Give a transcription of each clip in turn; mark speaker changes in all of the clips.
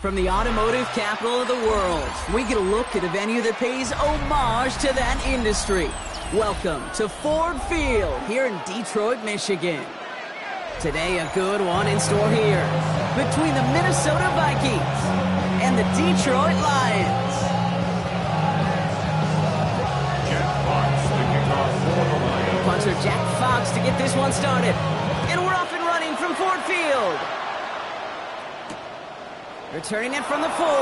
Speaker 1: From the automotive capital of the world, we get a look at a venue that pays homage to that industry. Welcome to Ford Field here in Detroit, Michigan. Today, a good one in store here between the Minnesota Vikings and the Detroit Lions.
Speaker 2: Jack Fox kicking off for the Lions.
Speaker 1: Punter Jack Fox to get this one started. And we're off and running from Ford Field. Returning it from the 4. And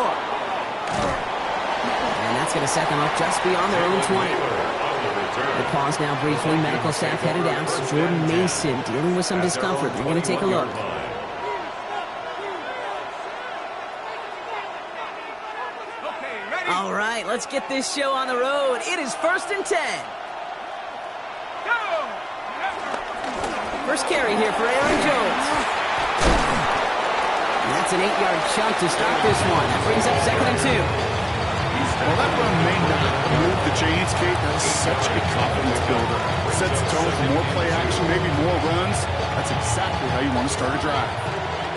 Speaker 1: that's going to set them up just beyond their own 20. The pause now briefly. Medical staff headed out. Jordan Mason dealing with some discomfort. They're going to take a look. All right, let's get this show on the road. It is 1st and 10. First carry here for Aaron Jones. And that's an 8-yard chunk to start this one. That brings up 2nd and 2.
Speaker 3: Well, that run may not move the chains, Kate. That's such a confidence builder. Sets the tone for more play action, maybe more runs. That's exactly how you want to start a drive.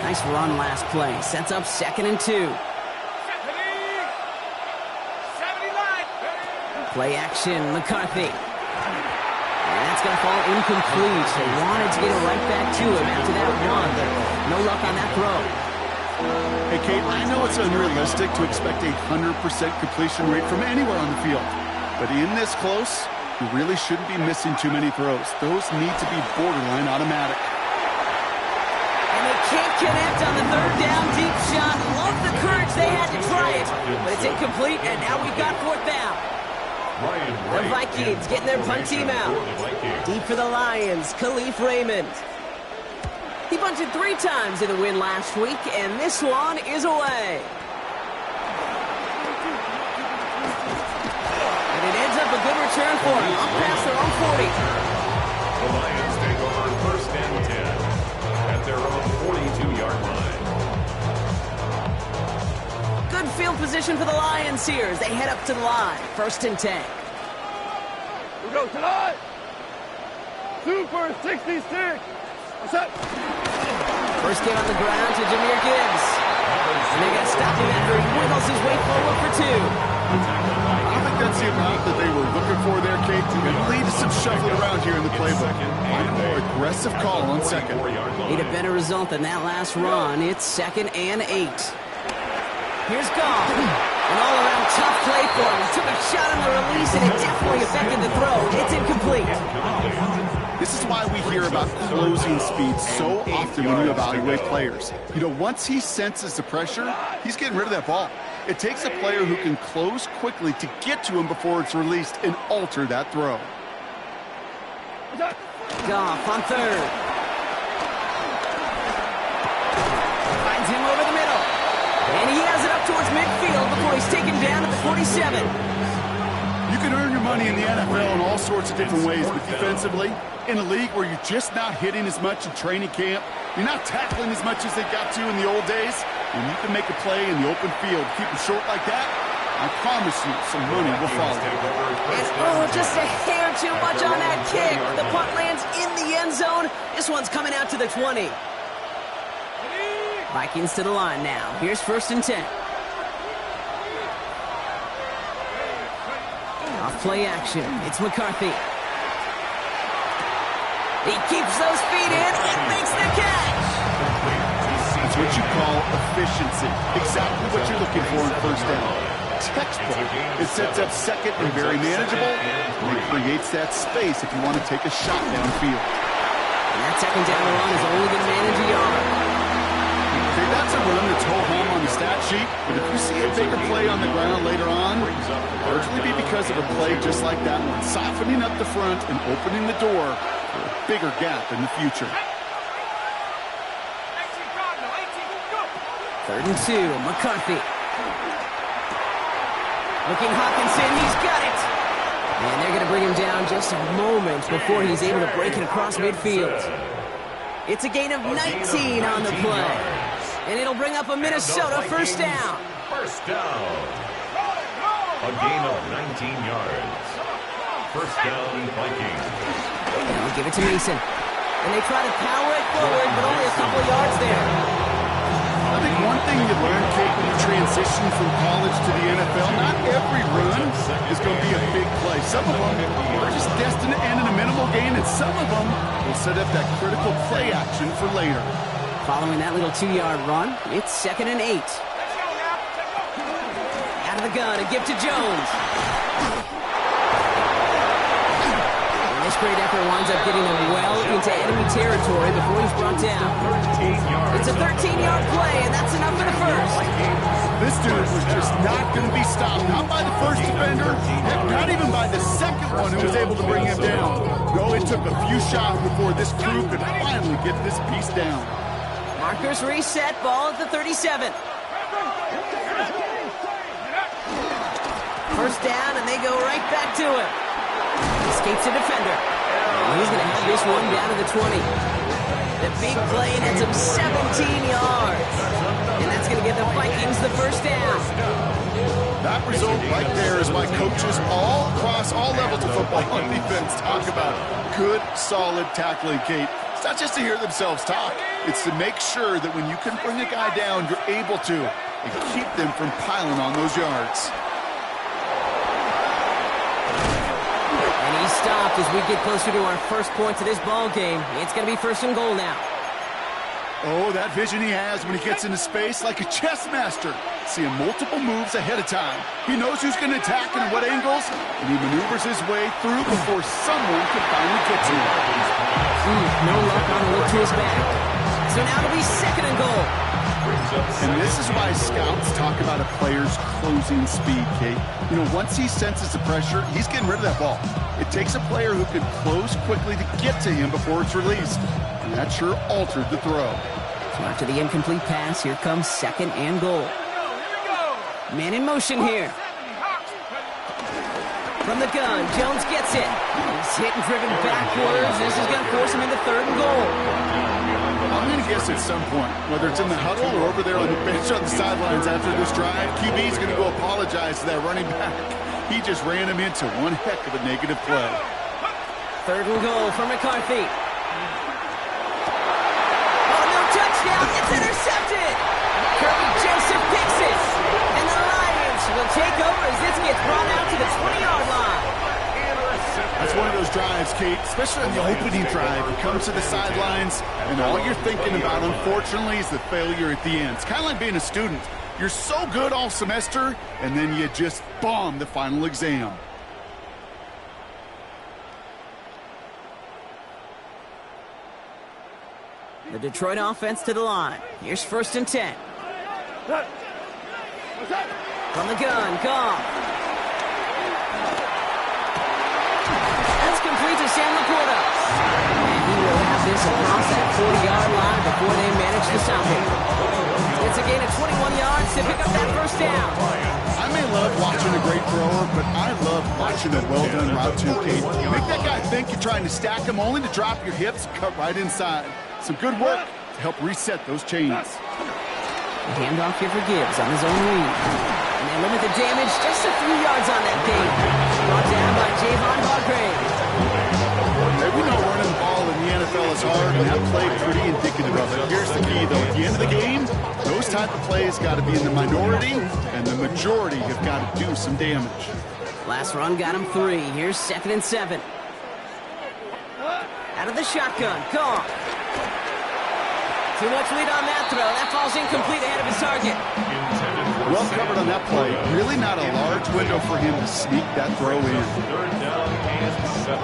Speaker 1: Nice run last play. Sets up 2nd and 2. Play action, McCarthy. And that's going to fall incomplete. They wanted to get it right back to him after that run, but no luck on that throw.
Speaker 3: Hey, Kate, I know it's unrealistic to expect a 100% completion rate from anywhere on the field. But in this close, you really shouldn't be missing too many throws. Those need to be borderline automatic.
Speaker 1: And they can't connect on the 3rd down deep shot. Love the courage they had to try it. But it's incomplete, and now we've got 4th down. The Vikings getting their punt team out. Deep for the Lions, Khalif Raymond. He bunted 3 times in the win last week, and this one is away. And it ends up a good return for him, up past their own 40.
Speaker 2: The Lions take over 1st and 10 at their own 42-yard line.
Speaker 1: Good field position for the Lions here as they head up to the line. 1st and 10.
Speaker 4: We go tonight. Super 66. What's up?
Speaker 1: First game on the ground to Jahmyr Gibbs. And they got to stop him after he wiggles his way forward for 2.
Speaker 3: I don't think that's the amount that they were looking for there, Kate. It lead to some shuffling around here in the playbook. Find a more aggressive call on 2nd.
Speaker 1: Need a better result than that last run. It's 2nd and 8. Here's Goff. An all-around tough play for him. Took a shot on the release, and it definitely affected the throw. It's incomplete.
Speaker 3: This is why we hear about closing speed so often when you evaluate players. You know, once he senses the pressure, he's getting rid of that ball. It takes a player who can close quickly to get to him before it's released and alter that throw.
Speaker 1: Goff on 3rd. Finds him over the middle. And he has it up towards midfield before he's taken down at the 47.
Speaker 3: You can earn your money in the NFL in all sorts of different ways, but defensively, in a league where you're just not hitting as much in training camp, you're not tackling as much as they got to in the old days, and you can make a play in the open field, keep it short like that, I promise you some money will follow.
Speaker 1: And just a hair too much on that kick. The punt lands in the end zone. This one's coming out to the 20. Vikings to the line now. Here's 1st and 10. Off play action. It's McCarthy. He keeps those feet in and makes the catch.
Speaker 3: That's what you call efficiency. Exactly what you're looking for in 1st down. Textbook. It sets up 2nd and very manageable, and it creates that space if you want to take a shot downfield.
Speaker 1: And that 2nd down run is only going to manage a yard.
Speaker 3: Okay, that's a run that's hold home on the stat sheet, but if you see a bigger play on the ground later on, largely be because of a play just like that one, softening up the front and opening the door for a bigger gap in the future.
Speaker 1: 3rd and 2, McCarthy. Looking Hawkinson, he's got it. And they're going to bring him down just a moment before he's able to break it across midfield. It's a gain of 19 on the play. And it'll bring up a Minnesota 1st down.
Speaker 2: 1st down. A gain of 19 yards. 1st down, Vikings.
Speaker 1: And they'll give it to Mason. And they try to power it forward, but only a couple yards there.
Speaker 3: I think one thing you learn, Kate, when transition from college to the NFL, not every run is going to be a big play. Some of them are just destined to end in a minimal gain, and some of them will set up that critical play action for later.
Speaker 1: Following that little 2-yard run, it's 2nd and 8. Out of the gun, a give to Jones. And this great effort winds up getting him well into enemy territory before he's brought down. It's a 13-yard play, and that's enough for the first.
Speaker 3: This dude was just not going to be stopped. Not by the first defender, heck, not even by the second one who was able to bring him down. No, it took a few shots before this crew could finally get this piece down.
Speaker 1: Markers reset, ball at the 37. First down, and they go right back to him. Escapes a defender. And he's going to have this one down to the 20. The big play nets him 17 yards. And that's going to give the Vikings the first down.
Speaker 3: That result right there is why coaches all across all levels of football on defense talk about good, solid tackling, Kate. It's not just to hear themselves talk. It's to make sure that when you can bring a guy down, you're able to and keep them from piling on those yards.
Speaker 1: And he stopped as we get closer to our first point to this ball game. It's going to be 1st and goal now.
Speaker 3: Oh, that vision he has when he gets into space like a chess master. Seeing multiple moves ahead of time. He knows who's going to attack and at what angles, and he maneuvers his way through before someone can finally get to him.
Speaker 1: No luck on the look to his back. So now it'll be 2nd and goal.
Speaker 3: And this is why scouts talk about a player's closing speed, Kate. You know, once he senses the pressure, he's getting rid of that ball. It takes a player who can close quickly to get to him before it's released. And that sure altered the throw.
Speaker 1: So after the incomplete pass, here comes 2nd and goal. Man in motion here. From the gun, Jones gets it. He's hit and driven backwards. This is going to force him into 3rd and goal.
Speaker 3: I'm going to guess at some point, whether it's in the huddle or over there on the bench on the sidelines after this drive, QB's going to go apologize to that running back. He just ran him into one heck of a negative play.
Speaker 1: 3rd and goal for McCarthy. Oh, no touchdown. It's intercepted. Kirby Joseph picks it. And the Lions will take over as this gets brought out to the 20-yard line.
Speaker 3: That's one of those drives, Kate, especially on the opening drive. You come to the sidelines, and all you're thinking about, unfortunately, is the failure at the end. It's kind of like being a student. You're so good all semester, and then you just bomb the final exam.
Speaker 1: The Detroit offense to the line. Here's 1st and 10. From the gun, Goff. That's complete to Sam Laporta. And he will have this across that 40-yard line before they manage to stop him. It's a gain of 21 yards to pick up that first down.
Speaker 3: I may love watching a great thrower, but I love watching a well-done route too, Kate. Make that guy think you're trying to stack him only to drop your hips and cut right inside. Some good work to help reset those chains.
Speaker 1: The handoff here for Gibbs on his own read. And they limit the damage just a few yards on that gain. Brought down by Javon Hargrave.
Speaker 3: Hey, we know running the ball in the NFL is hard, and that play pretty indicative of it. Here's the key, though. At the end of the game, those type of plays got to be in the minority, and the majority have got to do some damage.
Speaker 1: Last run got him 3. Here's 2nd and 7. Out of the shotgun, Goff. Too much lead on that throw. That falls incomplete ahead of his target.
Speaker 3: Well covered on that play. Really not a large window for him to sneak that throw in.
Speaker 2: 3rd down and 7.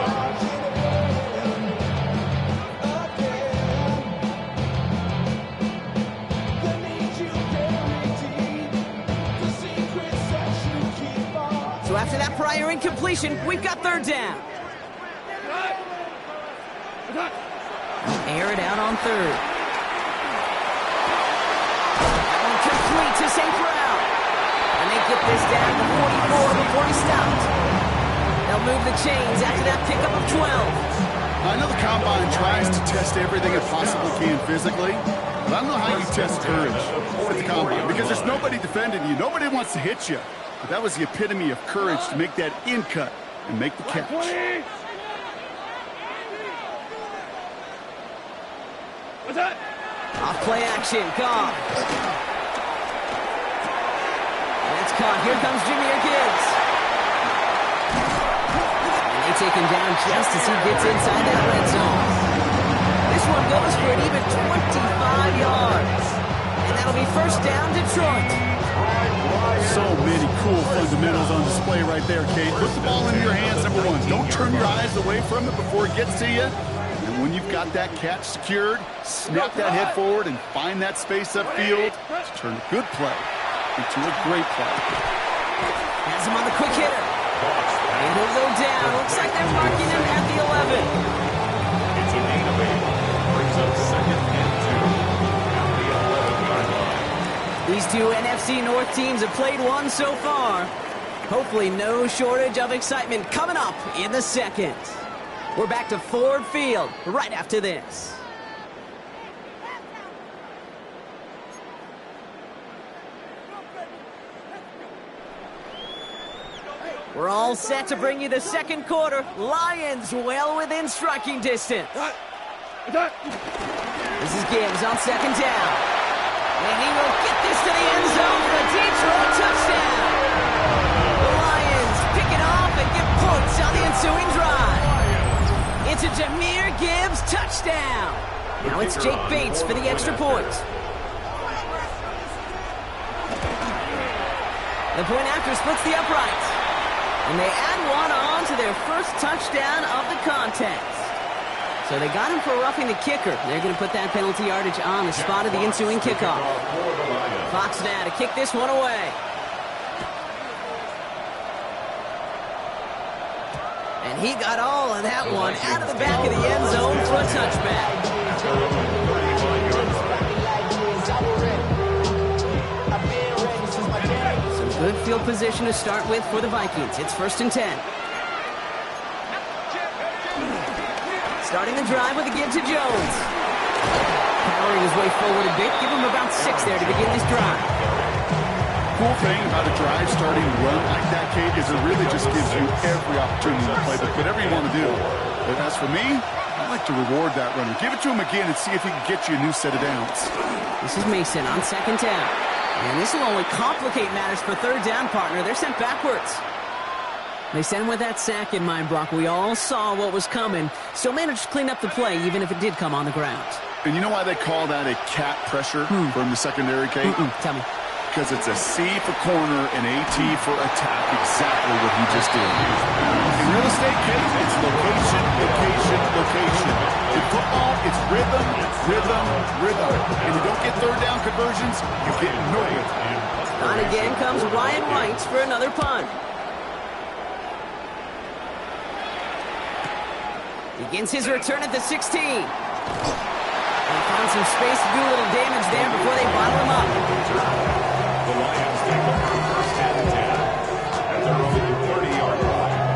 Speaker 1: So after that prior incompletion, we've got 3rd down. Air it out on 3rd. Complete to St. Brown. And they get this down to 44 before he stopped. They'll move the chains after that pickup of 12.
Speaker 3: I know the Combine tries to test everything it possibly can physically, but I don't know how you test courage at the Combine because there's nobody defending you. Nobody wants to hit you. But that was the epitome of courage to make that in cut and make the catch.
Speaker 4: What's that?
Speaker 1: Off play action, Goff. It's caught. Here comes Jahmyr Gibbs. And they take him down just as he gets inside that red zone. This one goes for an even 25 yards. And that'll be first down, Detroit.
Speaker 3: So many cool fundamentals on display right there, Kate. Put the ball into your hands, number one. Don't turn your eyes away from it before it gets to you. And when you've got that catch secured, snap that head forward and find that space upfield to turn a good play into a great play.
Speaker 1: Has him on the quick hitter. And he'll go down. Looks like they're marking him at the 11.
Speaker 2: It's a gain of 8. Brings up 2nd and 2 at the 11-yard line.
Speaker 1: These two NFC North teams have played one so far. Hopefully no shortage of excitement coming up in the second. We're back to Ford Field right after this. We're all set to bring you the second quarter. Lions well within striking distance. This is Gibbs on second down. And he will get this to the end zone for a Detroit touchdown. The Lions pick it off and get points on the ensuing drive. It's a Jahmyr Gibbs touchdown. Now it's Jake Bates for the extra point. The point after splits the uprights. And they add one on to their first touchdown of the contest. So they got him for roughing the kicker. They're going to put that penalty yardage on the spot of the ensuing kickoff. Fox now to kick this one away. And he got all of that one out of the back of the end zone for a touchback. Some good field position to start with for the Vikings. It's 1st and 10. Starting the drive with a give to Jones. Powering his way forward a bit. Give him about 6 there to begin this drive.
Speaker 3: Cool thing about a drive starting run like that, Kate, is it really just gives you every opportunity to play whatever you want to do. But as for me, I like to reward that runner. Give it to him again and see if he can get you a new set of downs.
Speaker 1: This is Mason on second down. And this will only complicate matters for third down, partner. They're sent backwards. They sent him with that sack in mind, Brock. We all saw what was coming. Still managed to clean up the play, even if it did come on the ground.
Speaker 3: And you know why they call that a cat pressure from the secondary, Kate?
Speaker 1: Tell me.
Speaker 3: Because it's a C for corner and a T for attack. Exactly what he just did. In real estate, Kate, it's location, location, location. In football, it's rhythm, rhythm, rhythm. And you don't get third down conversions, you get nowhere.
Speaker 1: On again comes Ryan White for another punt. Begins his return at the 16. And found some space to do a little damage there before they bottle him up.
Speaker 2: The Lions take over 1st and 10 at their own 30-yard line.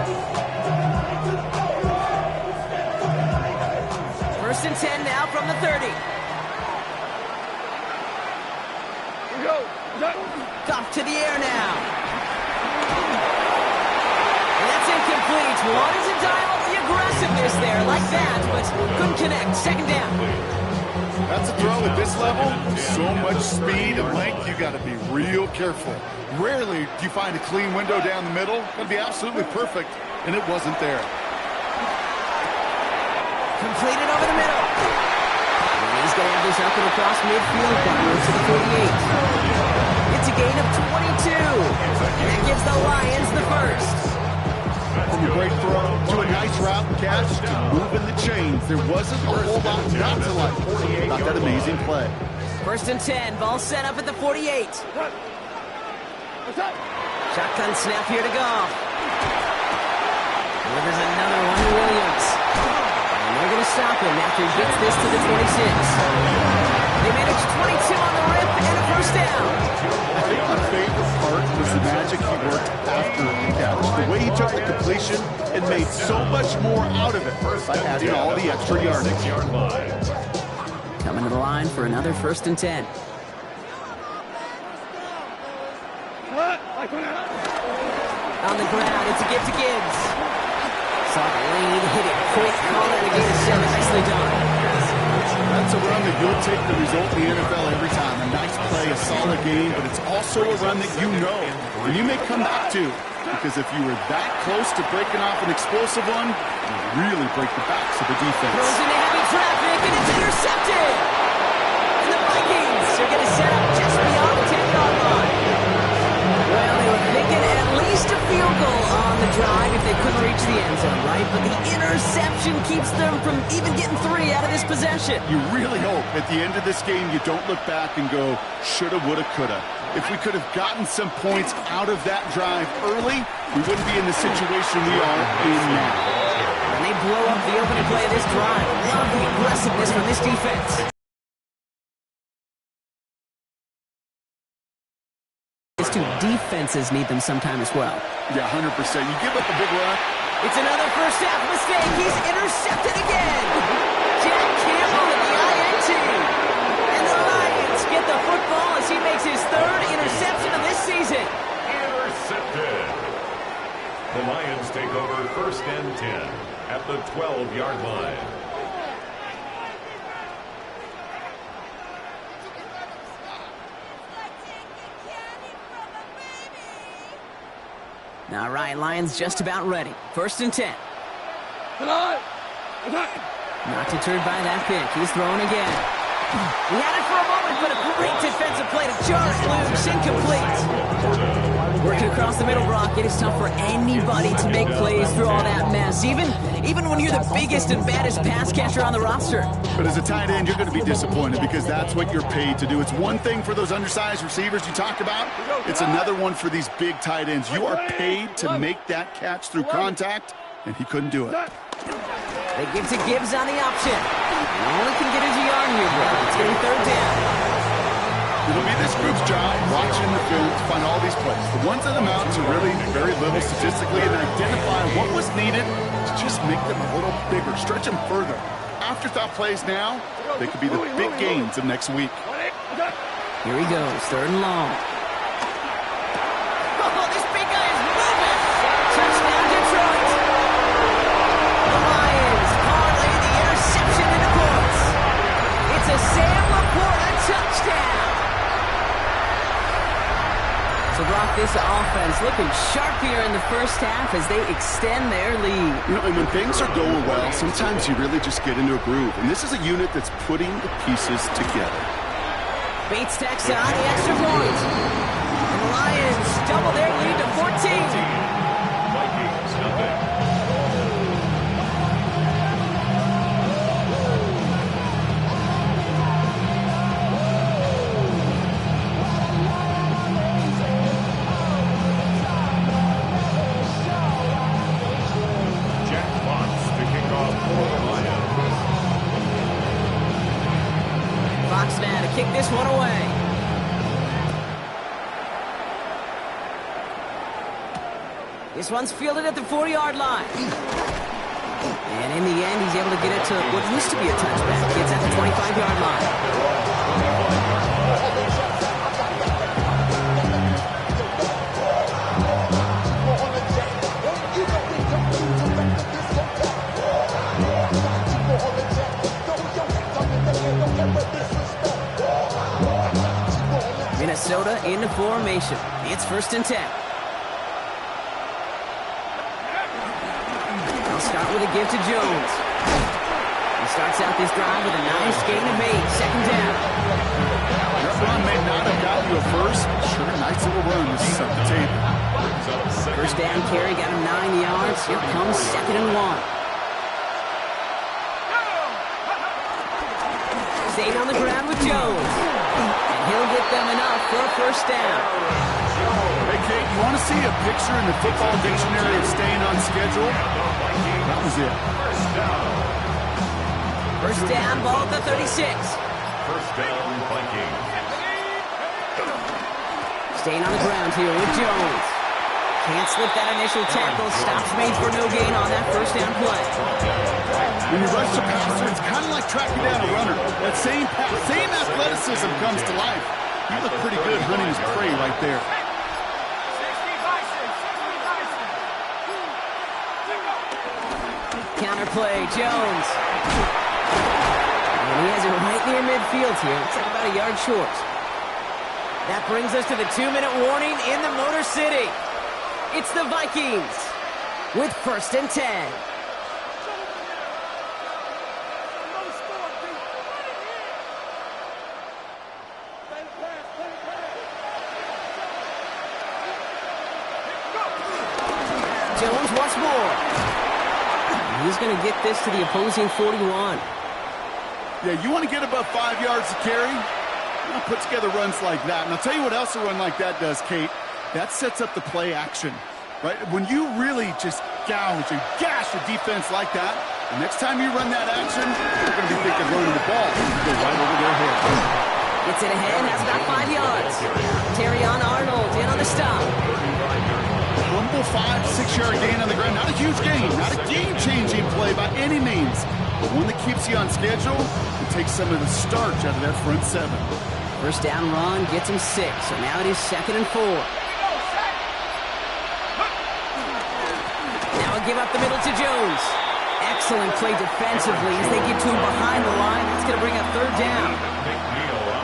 Speaker 1: 1st and 10 now from the 30. Off to the air now. And that's incomplete. Wanted to dial up the aggressiveness there like that, but couldn't connect. Second down.
Speaker 3: That's a throw at this level. So much speed and length, you got to be real careful. Rarely do you find a clean window down the middle. That'd be absolutely perfect, and it wasn't there.
Speaker 1: Completed over the middle. And he's going to have this up and across midfield, partner to the 48. It's a gain of 22. And that gives the Lions the first.
Speaker 3: From a great throw to a nice route catch to moving the chains. There wasn't a whole lot not to like about that amazing play.
Speaker 1: 1st and 10. Ball set up at the 48. Shotgun snap here to Goff. Delivers another one to Williams. And they're going to stop him after he gets this to the 26. They managed 22 on the rip and a first down.
Speaker 3: I think my favorite part was the magic he worked after the catch. The way he took the completion and made so much more out of it by adding all the extra yardage.
Speaker 1: Coming to the line for another 1st and 10. On the ground, it's a give to Gibbs. Saw the lane, hit it quick, call it a gain of 7. Nicely done.
Speaker 3: That's a run that you'll take the result in the NFL every time. A nice play, a solid game, but it's also a run that you know and you may come back to. Because if you were that close to breaking off an explosive one, you really break the backs of the defense.
Speaker 1: Throws into heavy traffic, and it's intercepted. And the Vikings are going to set up just beyond the 10-yard line. Well, they were thinking at least a field goal on the drive if they couldn't reach the end zone, right? But the interception keeps them from even getting 3 out of this possession.
Speaker 3: You really hope at the end of this game you don't look back and go, shoulda, woulda, coulda. If we could have gotten some points out of that drive early, we wouldn't be in the situation we are in now.
Speaker 1: And they blow up the opening play of this drive. Love the aggressiveness from this defense. These two defenses need them sometime as well.
Speaker 3: Yeah, 100%. You give up a big run.
Speaker 1: It's another first half mistake. He's intercepted again. Jack Campbell with the INT. And the Lions get the football as he makes his 3rd interception of this season.
Speaker 2: Intercepted. The Lions take over 1st and 10 at the 12-yard line.
Speaker 1: All right, Lions just about ready. 1st and 10. Not deterred by that pick. He's throwing again. He had it for a moment, but a great defensive play to jar it loose. Incomplete. Working across the middle, Brock. It is tough for anybody to make plays through all that mess, even when you're the biggest and baddest pass catcher on the roster.
Speaker 3: But as a tight end, you're going to be disappointed because that's what you're paid to do. It's one thing for those undersized receivers you talked about. It's another one for these big tight ends. You are paid to make that catch through contact, and he couldn't do it.
Speaker 1: They give to Gibbs on the option. He only can get his yard here, bro. It's going to be 3rd down.
Speaker 3: It'll be this group's job watching the film to find all these plays. The ones that amount to really very little statistically and identify what was needed to just make them a little bigger, stretch them further. Afterthought plays now, they could be the big gains of next week.
Speaker 1: Here he goes, 3rd and long. Oh, this big guy is moving. Touchdown, Detroit. The Lions parlay the interception into points. It's a Sam Laporta touchdown. So, Brock, this offense looking sharp here in the first half as they extend their lead.
Speaker 3: You know, and when things are going well, sometimes you really just get into a groove. And this is a unit that's putting the pieces together.
Speaker 1: Bates tacks on the extra point. And the Lions double their lead to 14.
Speaker 2: Vikings nothing. Jack Fox to kick off for the Lions.
Speaker 1: Fox now to kick this one away. This one's fielded at the 4-yard line. And in the end, he's able to get it to what used to be a touchback. It's at the 25-yard line. Minnesota into formation. It's 1st and 10. They'll start with a give to Jones. He starts out this drive with a nice gain of 8. 2nd down.
Speaker 3: That run may not have gotten you a first. Sure, nice little run to set the table.
Speaker 1: 1st down carry got him 9 yards. Here comes 2nd and 1. Staying on the ground with Jones. And he'll get them enough for a 1st down.
Speaker 3: Hey, Kate, you want to see a picture in the football dictionary of staying on schedule? That was it.
Speaker 1: 1st down, ball at the 36.
Speaker 2: 1st down, Vikings.
Speaker 1: Staying on the ground here with Jones. Can't slip that initial tackle. Stops made for no gain on that 1st down play.
Speaker 3: When you rush the passer, it's kind of like tracking down a runner. That same athleticism comes to life. You look pretty good hunting his prey right there.
Speaker 1: Counter play, Jones. And And he has it right near midfield here. Looks like about a yard short. That brings us to the 2-minute warning in the Motor City. It's the Vikings with 1st and 10. Jones once more. He's going to get this to the opposing 41.
Speaker 3: Yeah, you want to get above 5 yards to carry? Well, put together runs like that. And I'll tell you what else a run like that does, Kate. That sets up the play action, right? When you really just gouge and gash a defense like that, the next time you run that action, you're going to be thinking running the ball. Go right over their head.
Speaker 1: Gets it ahead, has about 5 yards. Terrion Arnold in on the stop.
Speaker 3: Humble 5-6 yard gain on the ground. Not a huge gain, not a game-changing play by any means, but one that keeps you on schedule and takes some of the starch out of that front 7.
Speaker 1: 1st down run gets him 6, so now it is 2nd and 4. Now a give up the middle to Jones. Excellent play defensively as they get to him behind the line. That's going to bring up 3rd down.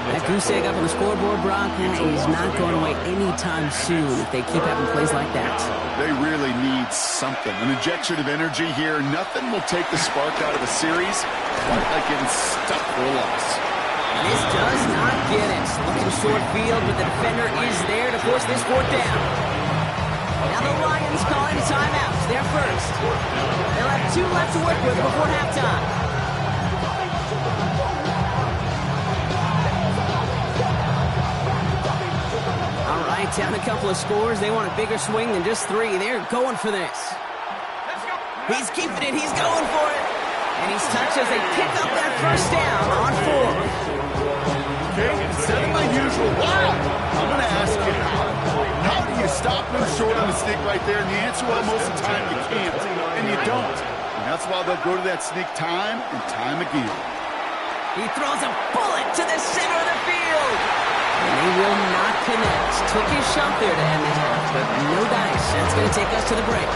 Speaker 1: That goose egg up on the scoreboard, Brock, is not going away anytime soon if they keep having plays like that.
Speaker 3: They really need something, an injection of energy here. Nothing will take the spark out of a series quite like getting stuck for a loss.
Speaker 1: This does not get it. Looking short field, but the defender is there to force this 4th down. Now the Lions calling timeouts. They're first. They'll have 2 left to work with before halftime. All right, down a couple of scores. They want a bigger swing than just 3. They're going for this. He's keeping it. He's going for it. And he's touched as they pick up that 1st down on 4.
Speaker 3: Okay, instead of my usual, wow, I'm going to ask you, how do you stop him short on the sneak right there? And the answer, well, most of the time you can't, and you don't. And that's why they'll go to that sneak time and time again.
Speaker 1: He throws a bullet to the center of the field. And they will not connect. Took his shot there to end the half, but no dice. That's going to take us to the break.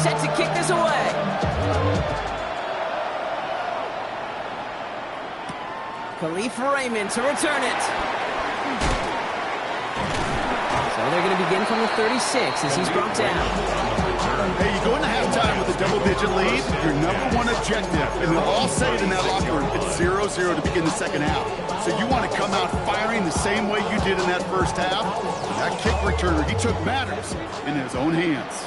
Speaker 1: Set to kick this away. Khalif Raymond to return it. So they're going to begin from the 36 as he's brought down.
Speaker 3: Hey, you go into halftime with a double-digit lead, your #1 objective, and they'll all say it in that locker room, it's 0-0 to begin the 2nd half. So you want to come out firing the same way you did in that 1st half. That kick returner, he took matters in his own hands.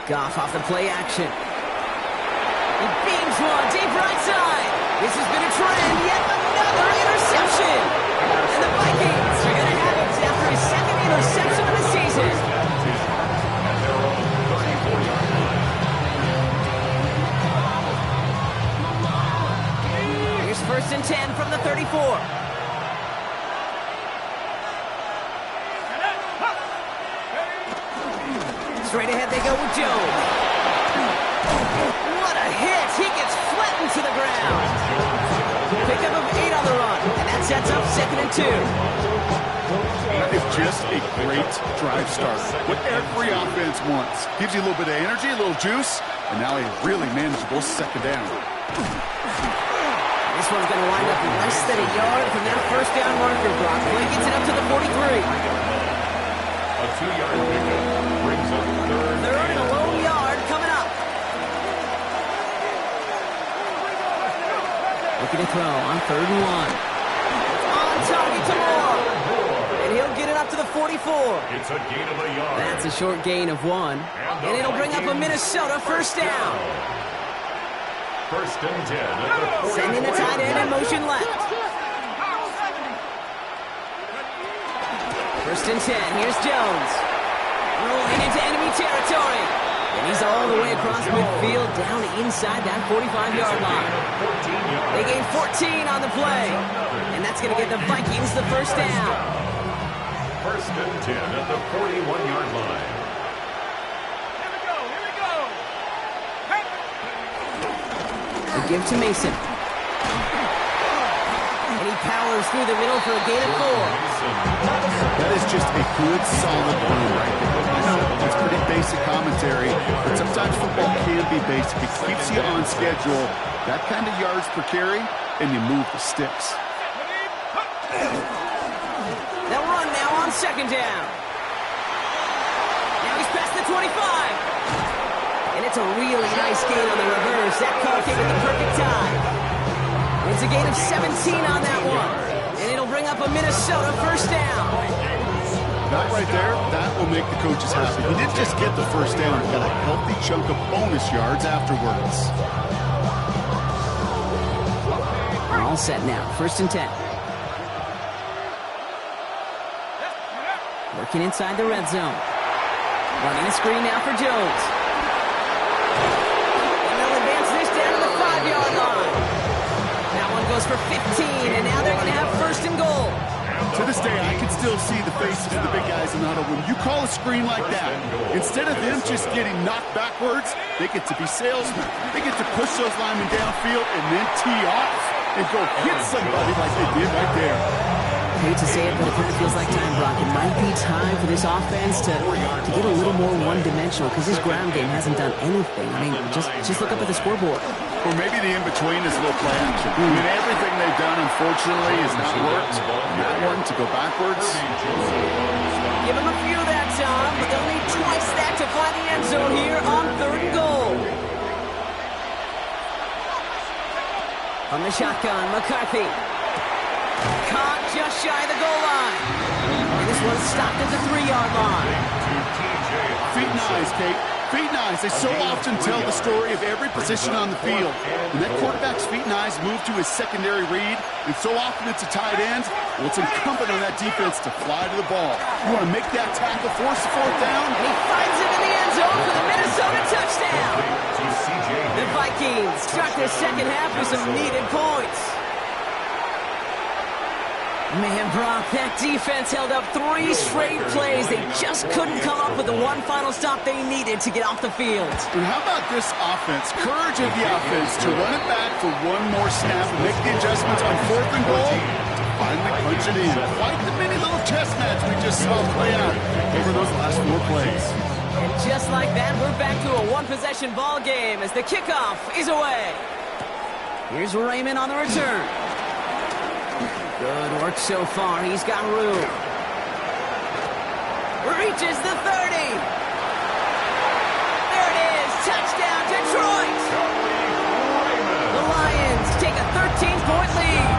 Speaker 1: Goff off the play action. He beams one deep right side. This has been a trend. Yet another interception. And the Vikings are going to have it after his 2nd interception of the season. Here's 1st and 10 from the 34. Straight ahead they go with Jones. What a hit! He gets flattened to the ground. Pickup of 8 on the run, and that sets up 2nd and 2.
Speaker 3: That is just a great drive start. What every offense wants. Gives you a little bit of energy, a little juice, and now a really manageable 2nd down.
Speaker 1: This one's going to wind up less than a yard from that 1st down marker. Brock Blake gets it up to the 43.
Speaker 2: A 2-yard pickup brings up
Speaker 1: 3rd and a lone yard coming up. Looking to throw on 3rd and 1. On target to Moore. And he'll get it up to the 44.
Speaker 2: It's a gain of a yard.
Speaker 1: That's a short gain of 1. And it'll bring up a Minnesota 1st down.
Speaker 2: 1st and 10 at the 40.
Speaker 1: Sending the tight end in motion left. 1st and 10. Here's Jones. Rolling into enemy territory. And he's all the way across midfield down inside that 45-yard line. They gain 14 on the play. And that's going to get the Vikings the 1st down.
Speaker 2: 1st and 10 at the 41-yard line.
Speaker 1: They give to Mason. And he powers through the middle for a gain of 4.
Speaker 3: That is just a good, solid run right there. I know it's pretty basic commentary, but sometimes football can be basic. It keeps you on schedule, that kind of yards per carry, and you move the sticks.
Speaker 1: They'll run now on 2nd down. Now he's past the 25. And it's a really nice gain on the reverse. That call came at the perfect time. It's a gain of 17 on that one. And it'll bring up a Minnesota 1st down.
Speaker 3: That right there, that will make the coaches happy. He didn't just get the 1st down. He got a healthy chunk of bonus yards afterwards.
Speaker 1: All set now. 1st and 10. Working inside the red zone. Running a screen now for Jones. And they'll advance this down to the 5-yard line. That one goes for 15, and now they're going to have 1st and goal.
Speaker 3: To this day, I can still see the faces of the big guys in the huddle. When you call a screen like that, instead of them just getting knocked backwards, they get to be salesmen. They get to push those linemen downfield and then tee off and go hit somebody like they did right there.
Speaker 1: I hate to say it, but it kind of feels like time, Brock. It might be time for this offense to get a little more one-dimensional because this ground game hasn't done anything. I mean, just look up at the scoreboard.
Speaker 3: Or maybe the in-between is a little play action. I mean, everything they've done, unfortunately, has not worked. And that one to go backwards.
Speaker 1: Give them a few that time, but they'll need twice that to find the end zone here on 3rd and goal. From the shotgun, McCarthy. Caught just shy of the goal line. And this one's stopped at the 3-yard line.
Speaker 3: Feet and eyes, Kate. Feet and eyes. They so often tell the story of every position on the field. When that quarterback's feet and eyes move to his secondary read, and so often it's a tight end, well, it's incumbent on that defense to fly to the ball. You want to make that tackle, force the 4th down.
Speaker 1: And he finds him in the end zone for the Minnesota touchdown. The Vikings start their 2nd half with some needed points. Man, Brock, that defense held up 3 straight plays. They just couldn't come up with the one final stop they needed to get off the field.
Speaker 3: And how about this offense? Courage of the offense to run it back for one more snap and make the adjustments on 4th and goal to finally punch it in. Quite the mini little chess match we just saw play out over those last 4 plays.
Speaker 1: And just like that, we're back to a one-possession ball game as the kickoff is away. Here's Raymond on the return. Good work so far. He's got room. Reaches the 30. There it is. Touchdown, Detroit. The Lions take a 13-point lead.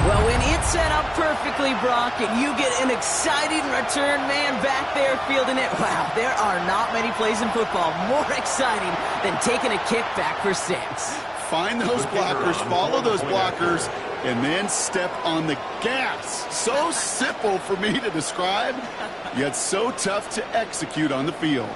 Speaker 1: Well, when it's set up perfectly, Brock, and you get an exciting return man back there fielding it, wow, there are not many plays in football more exciting than taking a kick back for 6.
Speaker 3: Find those blockers, follow those blockers, and then step on the gas. So simple for me to describe, yet so tough to execute on the field.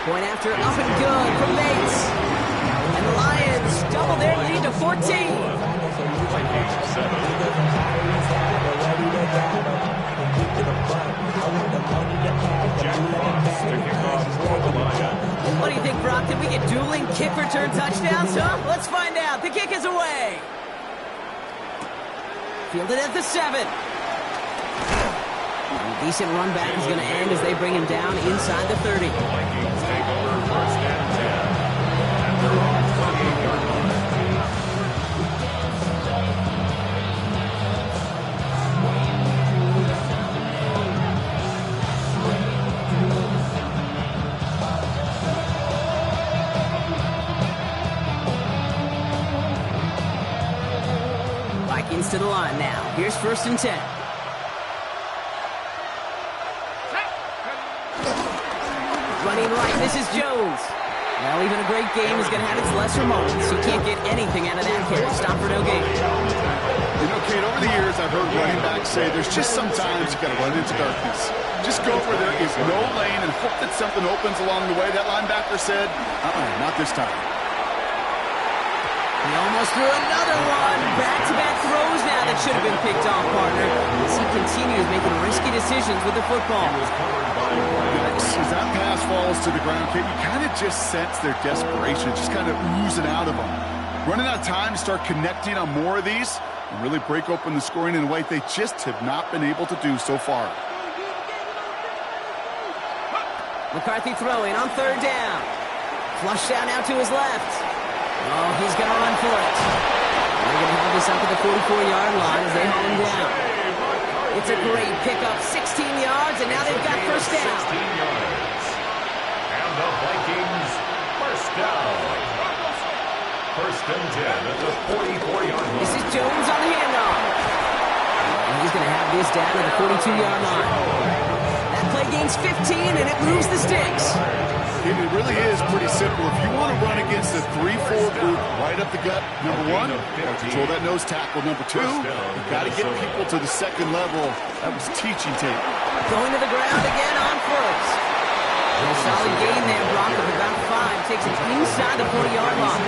Speaker 1: Point after up and good from Bates. And the Lions double their lead to 14. What do you think, Brock? Did we get dueling kick return touchdowns, huh? Let's find out. The kick is away. Fielded at the 7. A decent run back is going to end as they bring him down inside the 30.
Speaker 2: Vikings take over 1st and 10 at their own 28-yard line.
Speaker 1: Vikings to the line now. Here's 1st and 10. Running right, this is Jones. Well, even a great game is going to have its lesser moments. You can't get anything out of that carry. Stop for no gain.
Speaker 3: You know, Kate, over the years, I've heard running backs say there's just sometimes you got to run into darkness. Just go where there is no lane and hope that something opens along the way. That linebacker said, not this time.
Speaker 1: He almost threw another one. Back-to-back throws now that should have been picked off, partner. As he continues making risky decisions with the football.
Speaker 3: As that pass falls to the ground, you kind of just sense their desperation, just kind of oozing out of them. Running out of time to start connecting on more of these and really break open the scoring in a way they just have not been able to do so far.
Speaker 1: McCarthy throwing on third down. Flush down now to his left. Oh, he's going to run for it. They're going to have this up at the 44-yard line as they haul him down. It's a great pickup, 16 yards, and now they've got first down.
Speaker 2: 16 yards. And the Vikings first down. First and 10 at the 44-yard line.
Speaker 1: This is Jones on the handoff. And he's going to have this down at the 42-yard line. That play gains 15, and it moves the sticks.
Speaker 3: It really is pretty simple. If you want to run against a 3-4 group right up the gut, number one, control that nose tackle. Number two, you've got to get people to the second level. That was teaching tape.
Speaker 1: Going to the ground again on first. A solid gain there, Brock, of about 5. Takes it inside the 40-yard line.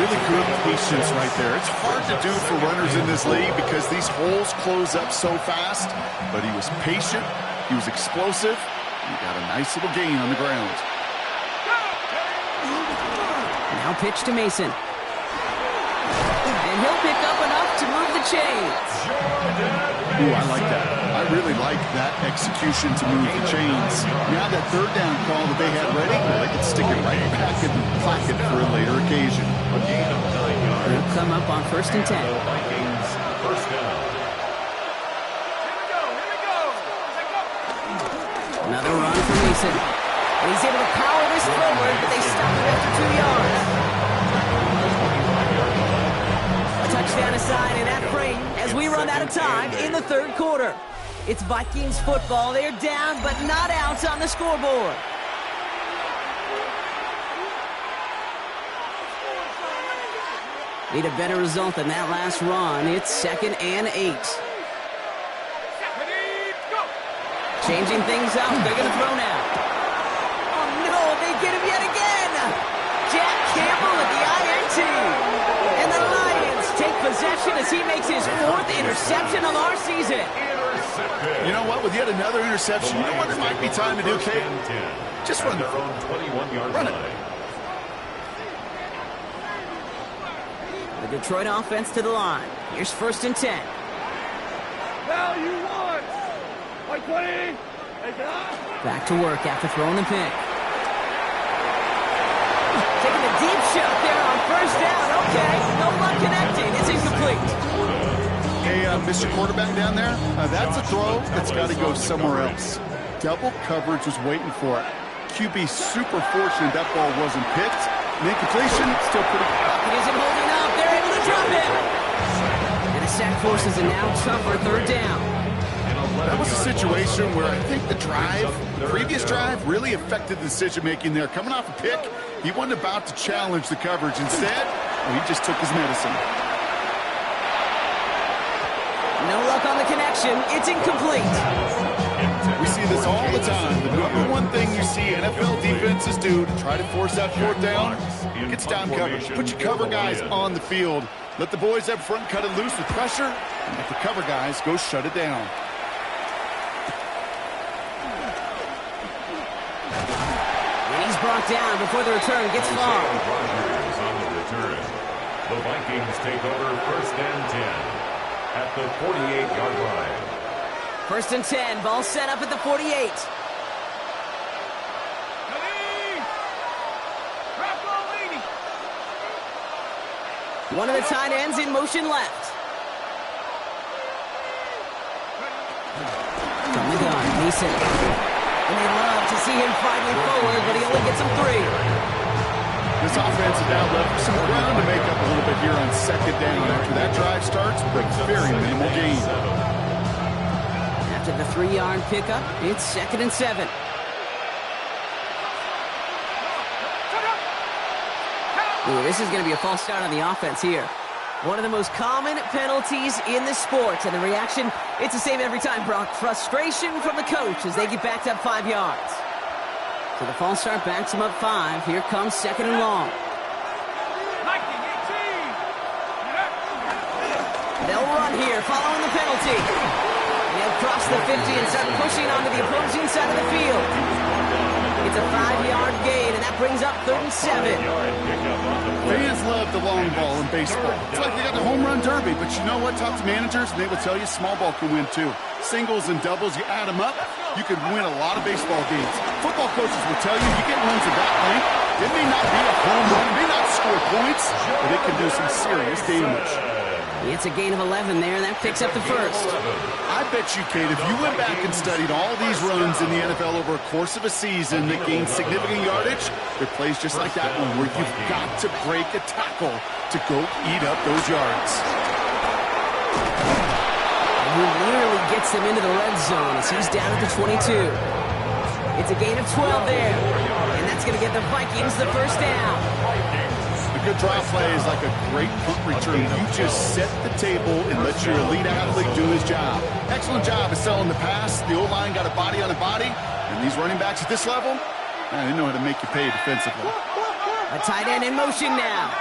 Speaker 3: Really good patience right there. It's hard to do for runners in this league because these holes close up so fast. But he was patient. He was explosive. He got a nice little gain on the ground.
Speaker 1: Now pitch to Mason. And he'll pick up enough to move the chains.
Speaker 3: Ooh, I like that. I really like that execution to move the chains. Now that third down call that they had ready, well, they can stick it right back in the pocket for a later occasion.
Speaker 1: They'll come up on first and 10.
Speaker 2: Vikings first down.
Speaker 1: Another run for Mason. And he's able to power this forward, but they stop it after 2 yards. A touchdown aside in that frame as we run out of time in the third quarter. It's Vikings football. They're down, but not out on the scoreboard. Need a better result than that last run. It's 2nd and 8. Changing things up. They're going to throw now. Oh, no. They get him yet again. Jack Campbell at the INT. And the Lions take possession as he makes his 4th interception of our season.
Speaker 3: You know what? With yet another interception, you know what it might be time to do, Kate? Just run
Speaker 2: their own 21-yard line.
Speaker 1: The Detroit offense to the line. Here's first and 10.
Speaker 4: Now you want. 20.
Speaker 1: Back to work after throwing the pick. Taking a deep shot there on first down. Okay, no luck connecting. It's incomplete.
Speaker 3: Hey, Mr. Quarterback down there, that's a throw that's got to go somewhere else. Double coverage was waiting for it. QB super fortunate that ball wasn't picked. And incompletion, still pretty...
Speaker 1: It isn't holding up. They're able to drop it. And a sack forces a now tougher third down.
Speaker 3: That was a situation where I think the previous drive, really affected the decision-making there. Coming off a pick, he wasn't about to challenge the coverage. Instead, he just took his medicine.
Speaker 1: No luck on the connection. It's incomplete.
Speaker 3: We see this all the time. The number one thing you see NFL defenses do to try to force that fourth down, gets down coverage. Put your cover guys on the field. Let the boys up front cut it loose with pressure, and let the cover guys go shut it down.
Speaker 1: Brought down before the return gets far.
Speaker 2: Rodgers on the return. The Vikings take over first and 10 at the 48-yard line.
Speaker 1: First and 10. Ball set up at the 48. One of the tight ends in motion left. From the gun, Mason. And they love to see him finally forward, but he only gets him 3.
Speaker 3: This offense has now left some ground to make up a little bit here on second down after that drive starts with a very minimal gain.
Speaker 1: After the 3-yard pickup, it's 2nd and 7. Ooh, this is going to be a false start on the offense here. One of the most common penalties in the sport, and the reaction, it's the same every time, Brock. Frustration from the coach as they get backed up 5 yards. So the false start backs them up 5. Here comes 2nd and long. run here following the penalty. They'll cross the 50 and start pushing onto the opposing side of the field. It's a 5-yard gain, and that brings up 3rd and 7.
Speaker 3: Fans love the long ball in baseball. It's like they got the home run derby, but you know what? Talk to managers, and they will tell you small ball can win too. Singles and doubles, you add them up, you can win a lot of baseball games. Football coaches will tell you get runs of that length. It may not be a home run, it may not score points, but it can do some serious damage.
Speaker 1: It's a gain of 11 there, and that picks up the first.
Speaker 3: I bet you, Kate, if you went back and studied all these runs in the NFL over a course of a season that gained significant yardage, there are plays just like that one where you've got to break a tackle to go eat up those yards.
Speaker 1: He nearly gets them into the red zone as he's down at the 22. It's a gain of 12 there, and that's going to get the Vikings the first down.
Speaker 3: A good draw play is like a great punt return. You just set the table and let your elite athlete do his job. Excellent job of selling the pass. The O-line got a body on a body. And these running backs at this level, they know how to make you pay defensively.
Speaker 1: A tight end in motion now.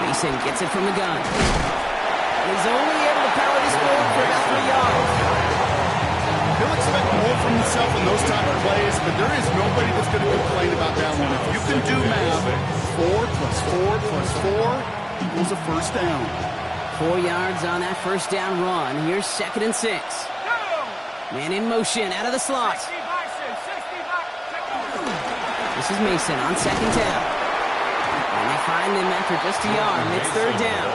Speaker 1: Mason gets it from the gun. He's only able to power this forward for about 3 yards.
Speaker 3: He'll expect more from himself in those type of plays, but there is nobody that's going to complain about that one. If you can do math, 4 plus 4 plus 4 equals a first down.
Speaker 1: 4 yards on that first down run. Here's 2nd and 6. Man in motion out of the slot. This is Mason on 2nd down. And they find him after just a yard, and it's 3rd down.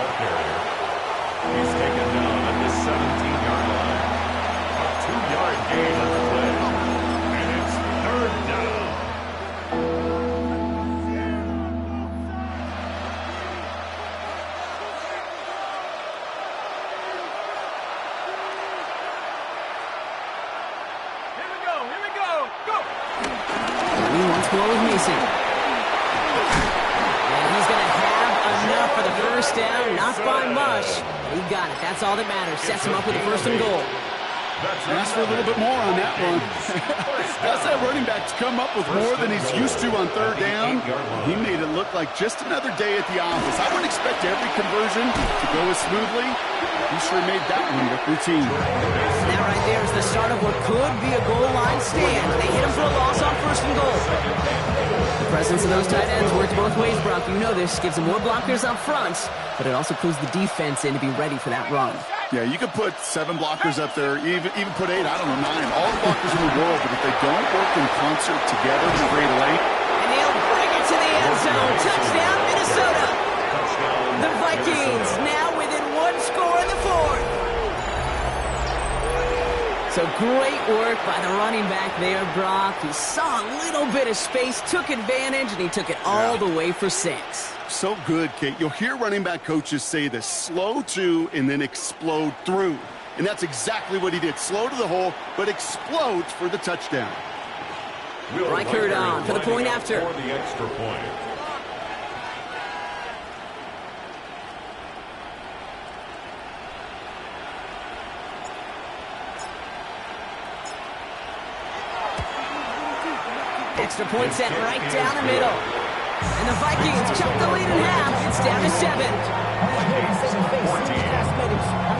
Speaker 2: He's taken down at the 17-yard line. A 2-yard gain on the play. And it's 3rd down.
Speaker 4: Here we go, go!
Speaker 1: Once more with Mason. And he's going to have enough for the first down, not by much. He got it. That's all that matters. Sets him up with a 1st and goal.
Speaker 3: Ask for a little bit more on that one. That's that running back to come up with more than he's used to on 3rd down. He made it look like just another day at the office. I wouldn't expect every conversion to go as smoothly. He sure made that one look routine.
Speaker 1: That right there is the start of what could be a goal line stand. They hit him for a loss on 1st and goal. The presence of those tight ends works both ways, Brock. You know this. Gives them more blockers up front, but it also clues the defense in to be ready for that run.
Speaker 3: Yeah, you could put 7 blockers up there, even put 8, I don't know, 9. All the blockers in the world, but if they don't work in concert together from great late.
Speaker 1: And he'll bring it to the end zone. Touchdown, Minnesota. The Vikings now within 1 score in the 4th. So great work by the running back there, Brock. He saw a little bit of space, took advantage, and he took it all the way for 6.
Speaker 3: So good, Kate. You'll hear running back coaches say this: slow to and then explode through. And that's exactly what he did. Slow to the hole, but explodes for the touchdown.
Speaker 1: Reichert on for the point after.
Speaker 2: For the extra point.
Speaker 1: Extra point set right down the middle. And the Vikings cut the lead in half. It's down to 7.
Speaker 5: How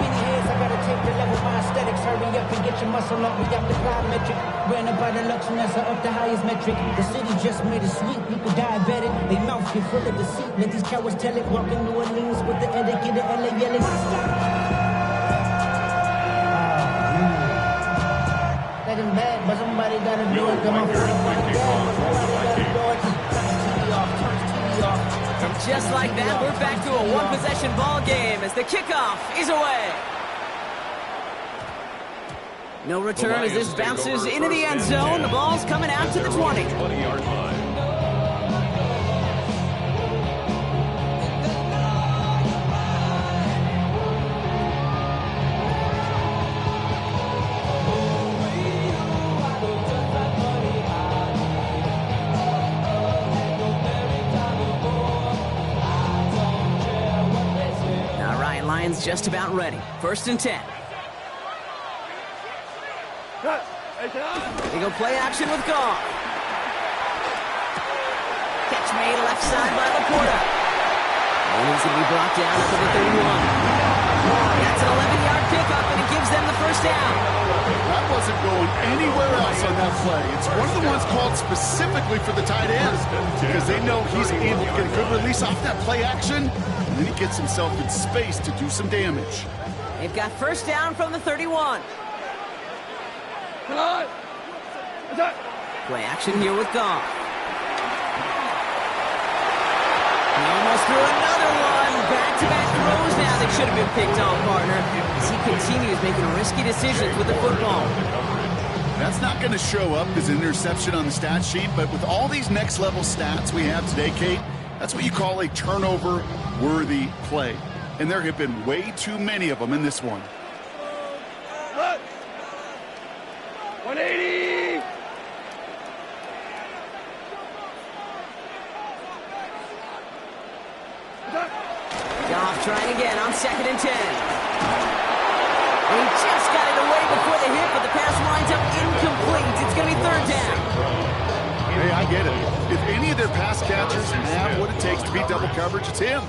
Speaker 5: many hands I gotta take to level my aesthetics? Hurry up and get your muscle up. We got the plyometric. Ran up by the Lux and that's up the highest metric. The city just made it sweet. People diabetic. They mouth get full of deceit. Let these cowards tell it. Walking New Orleans with the etiquette of LA yelling. Let him bad, but somebody gotta do it. Come on, somebody gotta do it.
Speaker 1: And just like that, we're back to a one-possession ball game as the kickoff is away. No return as this bounces into the end zone. The ball's coming out to the 20.
Speaker 2: 20-yard line.
Speaker 1: Just about ready. 1st and 10. They go play action with Goff. Catch made left side by Laporta. And he's going to be brought down up to the 31. That's an 11-yard pickup, and it gives them the first down.
Speaker 3: That wasn't going anywhere else on that play. It's one of the ones called specifically for the tight end because they know he's able to get a good release off that play action, and then he gets himself in space to do some damage.
Speaker 1: They've got first down from the 31. Play action here with Goff. He almost threw another one. Back-to-back throws now that should have been picked off, partner, as he continues making risky decisions with the football.
Speaker 3: That's not going to show up as an interception on the stat sheet, but with all these next-level stats we have today, Kate, that's what you call a turnover-worthy play. And there have been way too many of them in this one.
Speaker 4: 180!
Speaker 1: Goff trying again on 2nd and 10. And he just got it away before the hit, but the pass winds up incomplete. It's going to be 3rd down.
Speaker 3: Hey, I get it. If any of their pass catchers have what it takes to beat double coverage, it's him.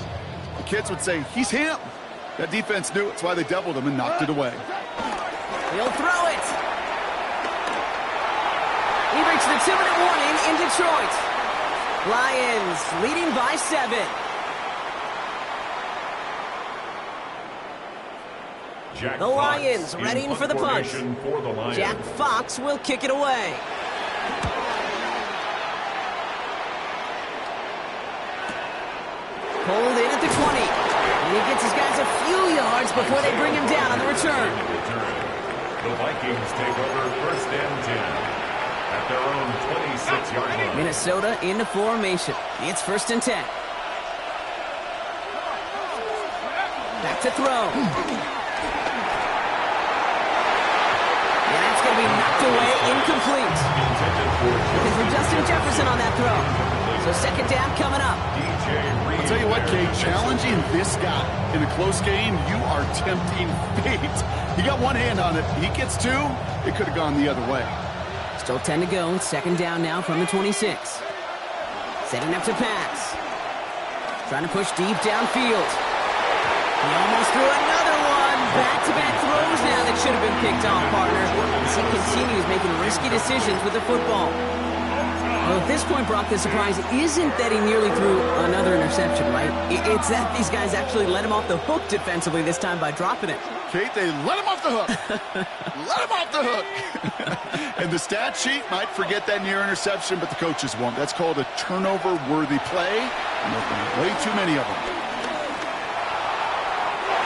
Speaker 3: The kids would say, he's him. That defense knew it's why they doubled him and knocked it away.
Speaker 1: He'll throw it. He reached the 2-minute warning in Detroit. Lions leading by 7. The Lions readying for the punt. Jack Fox will kick it away. Pulled in at the 20. And he gets his guys a few yards before they bring him down on the return.
Speaker 2: The Vikings take over 1st and 10 at their own 26-yard line.
Speaker 1: Minnesota into formation. It's 1st and 10. Back to throw. And that's going to be knocked away, incomplete. Looking for Justin Jefferson on that throw. So 2nd down coming up.
Speaker 3: I'll tell you what, Kate, challenging this guy in a close game, you are tempting fate. He got one hand on it. He gets 2. It could have gone the other way.
Speaker 1: Still 10 to go. 2nd down now from the 26. Setting up to pass. Trying to push deep downfield. He almost threw another one. Back-to-back throws now that should have been picked off, partner, as he continues making risky decisions with the football. Well, at this point, Brock, the surprise isn't that he nearly threw another interception, right? It's that these guys actually let him off the hook defensively this time by dropping it.
Speaker 3: Kate, they let him off the hook. Let him off the hook. And the stat sheet might forget that near interception, but the coaches won't. That's called a turnover-worthy play, and there's been way too many of them.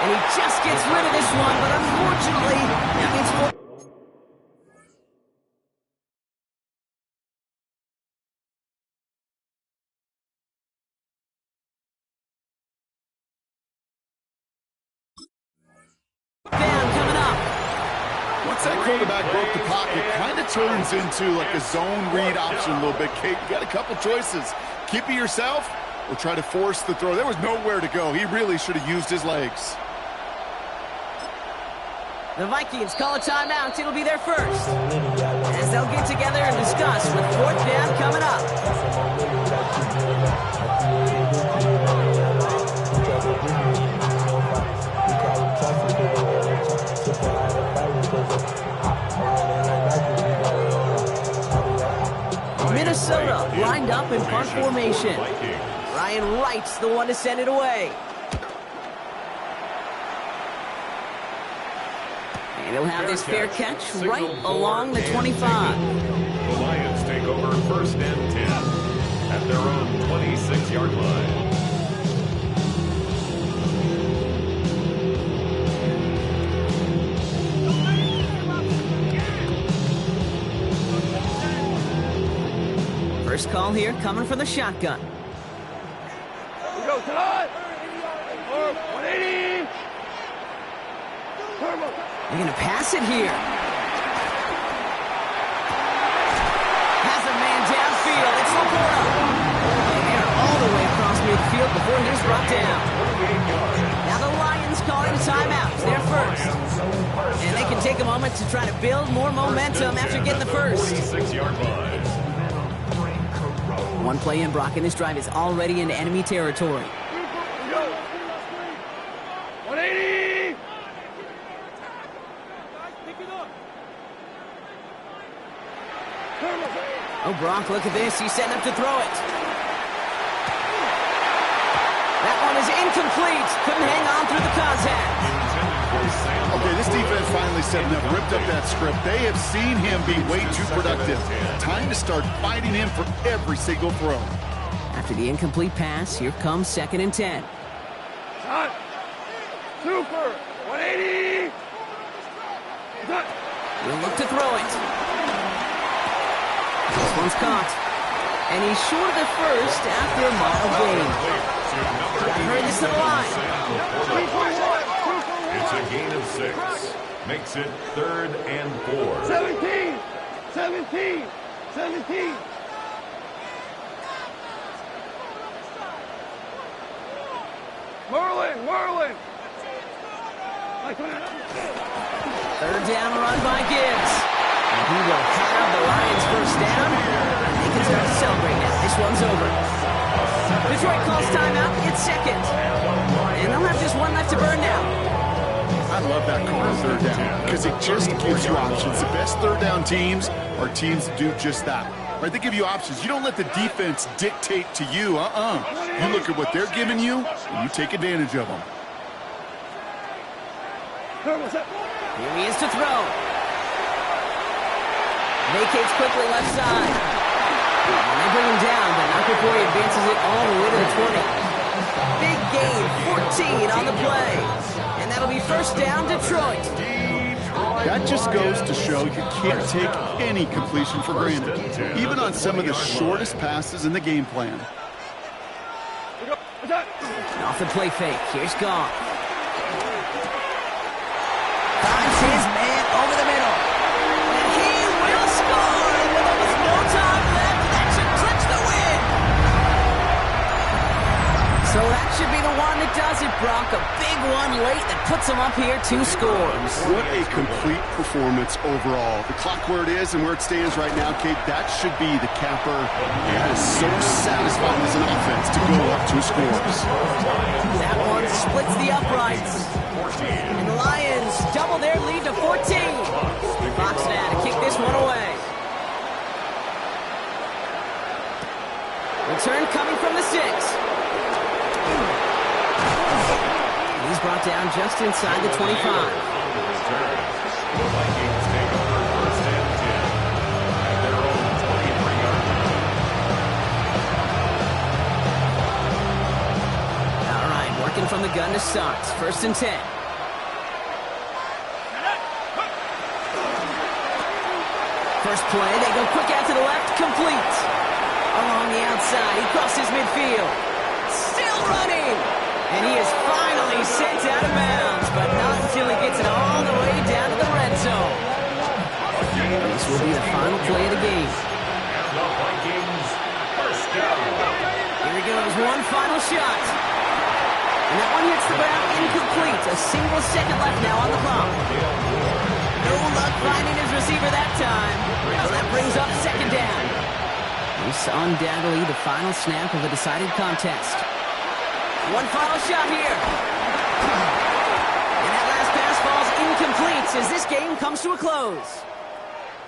Speaker 1: And he just gets rid of this one, but unfortunately, that means 4.
Speaker 3: Once that quarterback broke the pocket, kind of turns into like a zone read option a little bit. Kate, you got a couple choices. Keep it yourself or try to force the throw. There was nowhere to go. He really should have used his legs.
Speaker 1: The Vikings call a timeout. It'll be their first, as they'll get together and discuss with 4th down coming up. Minnesota lined up in punt formation. Ryan Wright's the one to send it away. And he'll have this fair catch right along the 25.
Speaker 2: The Lions take over 1st and 10 at their own 26-yard line.
Speaker 1: First call here coming from the shotgun.
Speaker 4: We go, Todd! 180!
Speaker 1: They're going to pass it here. Has a man downfield. It's Laporta. And they're all the way across midfield before he's brought down. Now the Lions calling a timeout. It's their first. And they can take a moment to try to build more momentum after getting the first.
Speaker 2: 26-yard line.
Speaker 1: One play in, Brock, and this drive is already into enemy territory.
Speaker 4: Go. 180.
Speaker 1: Oh, Brock, look at this. He's setting up to throw it. That one is incomplete. Couldn't hang on through the contact.
Speaker 3: Okay, this defense finally setting up, ripped up that script. They have seen him be way too productive. Time to start fighting him for every single throw.
Speaker 1: After the incomplete pass, here comes 2nd and 10.
Speaker 4: Shot. Super. 180. Shot.
Speaker 1: We'll look to throw it. This one's caught. And he's short of the first after a mile gain. Got to hurry this to the line.
Speaker 2: It's a gain of 6. Makes it 3rd and 4.
Speaker 4: 17. 17. 17. Merlin.
Speaker 1: 3rd down run by Gibbs. And he will have the Lions first down. They can start to celebrate now. This one's over. Detroit calls timeout. It's 2nd. And they'll have just one left to burn now.
Speaker 3: I love that call on 3rd down because it just gives you options. The best 3rd down teams are teams that do just that. Right? They give you options. You don't let the defense dictate to you. You look at what they're giving you, and you take advantage of them.
Speaker 1: Here he is to throw. Vacates quickly left side. And they bring him down, but not before he advances it all the way to the 20. Big gain, 14 on the play. And that'll be first down, Detroit.
Speaker 3: That just goes to show you can't take any completion for granted, even on some of the shortest passes in the game plan.
Speaker 1: Off the play fake, here's Goff. Finds his man over the middle. And he will score with almost no time left. That should clutch the win. So that should be the one that does it, Brock. A big one late that puts him up here 2 scores.
Speaker 3: What a complete performance overall. The clock where it is and where it stands right now, Kate, that should be the capper. That is so satisfying as an offense to go up 2 scores.
Speaker 1: That one splits the uprights. And the Lions double their lead to 14. Fox now to kick this one away. Return coming from the 6. He's brought down just inside the 25.
Speaker 2: The Vikings take over 1st and 10 at their own 23-yard line.
Speaker 1: All right, working from the gun to start. 1st and 10. First play, they go quick out to the left, complete. Along the outside, he crosses midfield. Still running! And he is finally sent out of bounds, but not until he gets it all the way down to the red zone. This will be the final play of the game.
Speaker 2: And the Vikings first down.
Speaker 1: Here he goes, one final shot. And that one hits the ground incomplete. A single second left now on the clock. No luck finding his receiver that time. So that brings up 2nd down. This undoubtedly the final snap of a decided contest. One final shot here. And that last pass falls incomplete as this game comes to a close.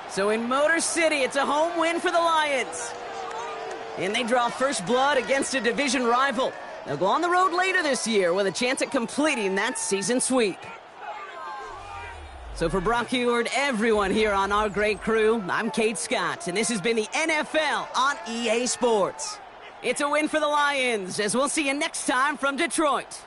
Speaker 1: So in Motor City, it's a home win for the Lions. And they draw first blood against a division rival. They'll go on the road later this year with a chance at completing that season sweep. So for Brock Huard, everyone here on our great crew, I'm Kate Scott, and this has been the NFL on EA Sports. It's a win for the Lions, as we'll see you next time from Detroit.